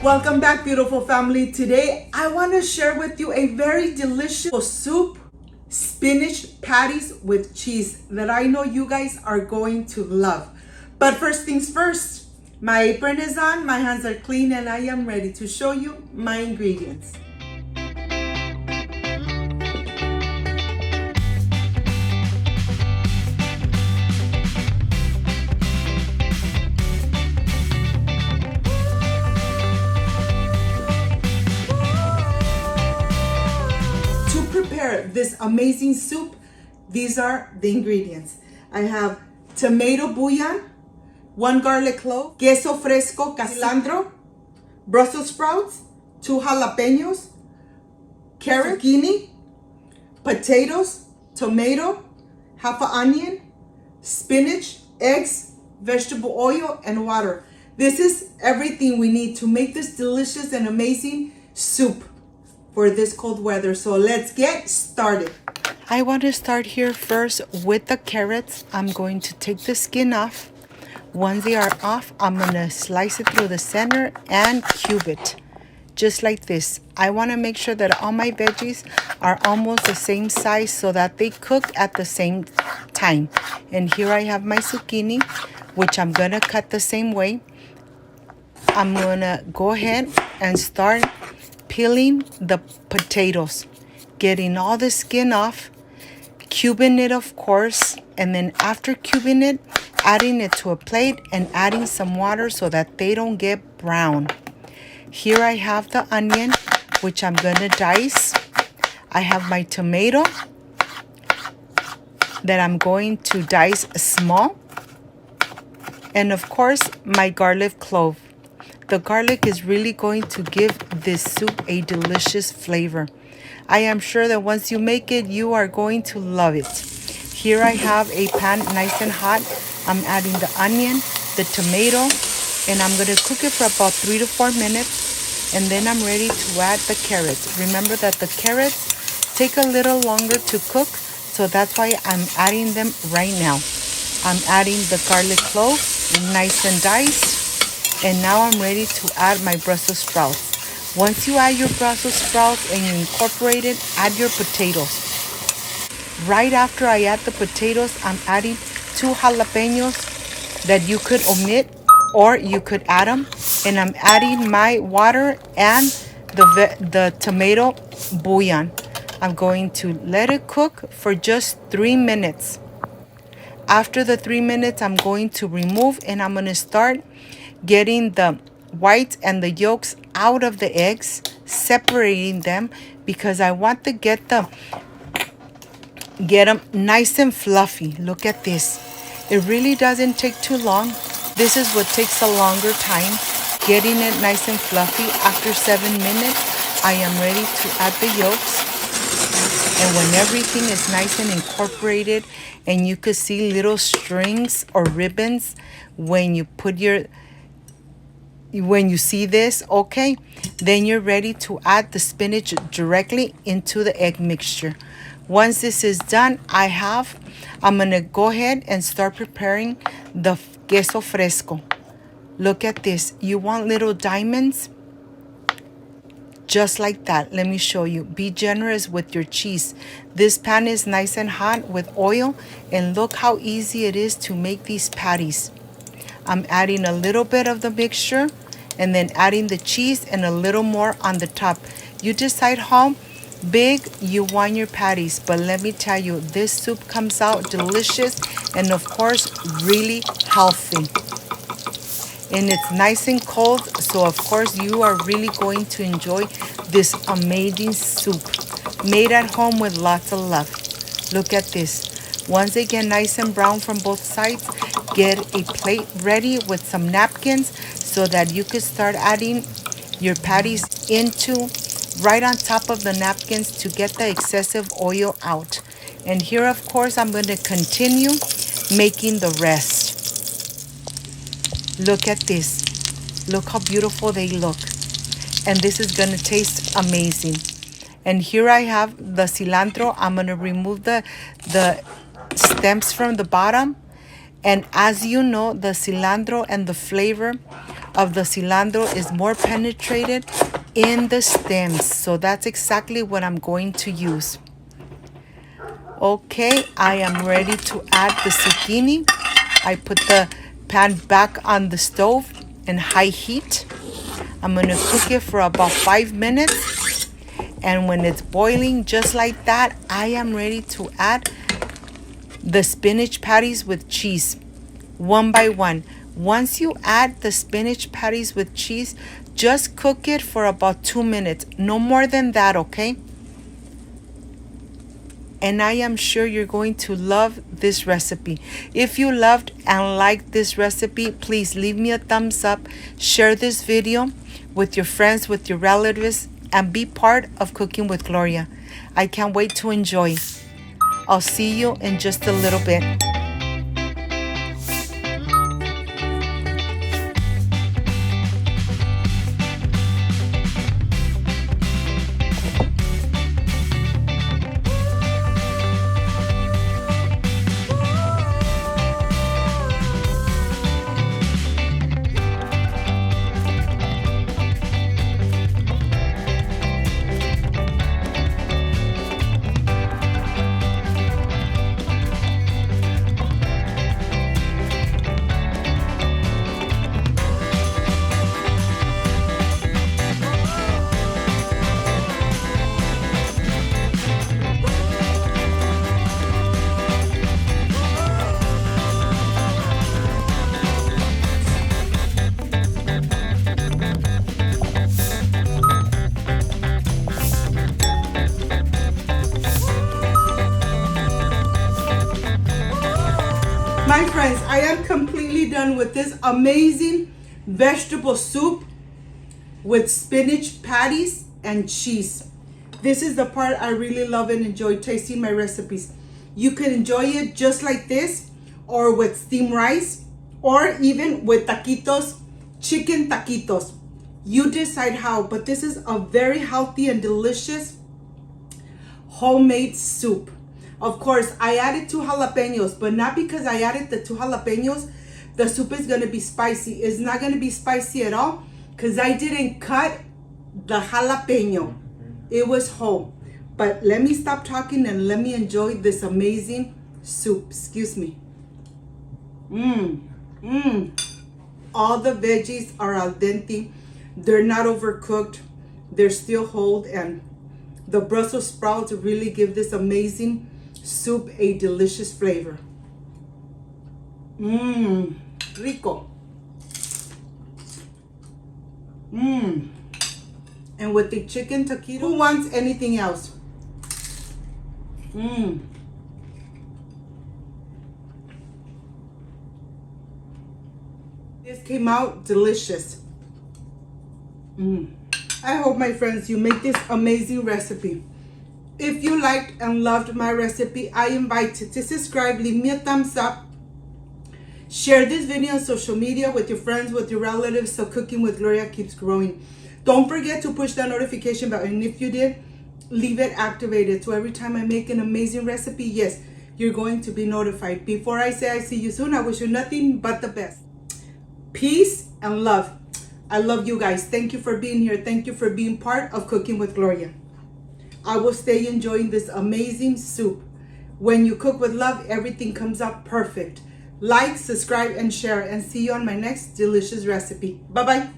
Welcome back, beautiful family. Today I want to share with you a very delicious soup, spinach patties with cheese that I know you guys are going to love. But first things first, my apron is on, my hands are clean, and I am ready to show you my ingredients. To prepare this amazing soup, these are the ingredients. I have tomato bouillon, 1 garlic clove, queso fresco, cilantro, Brussels sprouts, 2 jalapenos, carrot, zucchini, potatoes, tomato, half an onion, spinach, eggs, vegetable oil, and water. This is everything we need to make this delicious and amazing soup for this cold weather. So let's get started. I want to start here first with the carrots. I'm going to take the skin off. Once they are off, I'm going to slice it through the center and cube it. Just like this. I want to make sure that all my veggies are almost the same size so that they cook at the same time. And here I have my zucchini, which I'm going to cut the same way. I'm going to go ahead and start peeling the potatoes, getting all the skin off, cubing it of course, and then after cubing it, adding it to a plate and adding some water so that they don't get brown. Here I have the onion, which I'm gonna dice. I have my tomato that I'm going to dice small, and of course my garlic clove. The garlic is really going to give this soup a delicious flavor. I am sure that once you make it, you are going to love it. Here I have a pan nice and hot. I'm adding the onion, the tomato, and I'm going to cook it for about 3 to 4 minutes. And then I'm ready to add the carrots. Remember that the carrots take a little longer to cook, so that's why I'm adding them right now. I'm adding the garlic clove, nice and diced. And now I'm ready to add my Brussels sprouts. Once you add your Brussels sprouts and you incorporate it, add your potatoes. Right after I add the potatoes, I'm adding 2 jalapenos that you could omit or you could add them. And I'm adding my water and the tomato bouillon. I'm going to let it cook for just 3 minutes. After the 3 minutes, I'm going to remove and I'm going to start getting the whites and the yolks out of the eggs, separating them because I want to get them nice and fluffy. Look at this. It really doesn't take too long. This is what takes a longer time, getting it nice and fluffy. After 7 minutes, I am ready to add the yolks. And when everything is nice and incorporated and you could see little strings or ribbons when you see this, okay, then you're ready to add the spinach directly into the egg mixture. Once this is done, I'm gonna go ahead and start preparing the queso fresco. Look at this. You want little diamonds? Just like that. Let me show you. Be generous with your cheese. This pan is nice and hot with oil, and look how easy it is to make these patties. I'm adding a little bit of the mixture and then adding the cheese and a little more on the top. You decide how big you want your patties, but let me tell you, this soup comes out delicious and of course really healthy. And it's nice and cold, so of course you are really going to enjoy this amazing soup made at home with lots of love. Look at this. Once they get nice and brown from both sides, get a plate ready with some napkins so that you could start adding your patties into right on top of the napkins to get the excessive oil out. And here, of course, I'm going to continue making the rest. Look at this. Look how beautiful they look. And this is going to taste amazing. And here I have the cilantro. I'm going to remove the stems from the bottom. And as you know, the cilantro and the flavor of the cilantro is more penetrated in the stems. So that's exactly what I'm going to use. Okay, I am ready to add the zucchini. I put the pan back on the stove in high heat. I'm gonna cook it for about 5 minutes. And when it's boiling just like that, I am ready to add the spinach patties with cheese, one by one. Once you add the spinach patties with cheese, just cook it for about 2 minutes, no more than that, okay? And I am sure you're going to love this recipe. If you loved and liked this recipe, please leave me a thumbs up, share this video with your friends, with your relatives, and be part of Cooking with Gloria. I can't wait to enjoy. I'll see you in just a little bit. My friends, I am completely done with this amazing vegetable soup with spinach patties and cheese. This is the part I really love and enjoy tasting my recipes. You can enjoy it just like this, or with steamed rice, or even with taquitos, chicken taquitos. You decide how, but this is a very healthy and delicious homemade soup. Of course, I added 2 jalapenos, but not because I added the 2 jalapenos, the soup is gonna be spicy. It's not gonna be spicy at all because I didn't cut the jalapeno. It was whole. But let me stop talking and let me enjoy this amazing soup. Excuse me. All the veggies are al dente. They're not overcooked. They're still whole, and the Brussels sprouts really give this amazing soup a delicious flavor. Rico. And with the chicken taquito, who wants anything else? This came out delicious. I hope, my friends, you make this amazing recipe. If you liked and loved my recipe, I invite you to subscribe, leave me a thumbs up, share this video on social media with your friends, with your relatives, so Cooking with Gloria keeps growing. Don't forget to push that notification button, and if you did, leave it activated, so every time I make an amazing recipe, yes, you're going to be notified. Before I say I see you soon, I wish you nothing but the best. Peace and love. I love you guys. Thank you for being here. Thank you for being part of Cooking with Gloria. I will stay enjoying this amazing soup. When you cook with love, everything comes out perfect. Like, subscribe, and share, and see you on my next delicious recipe. Bye-bye.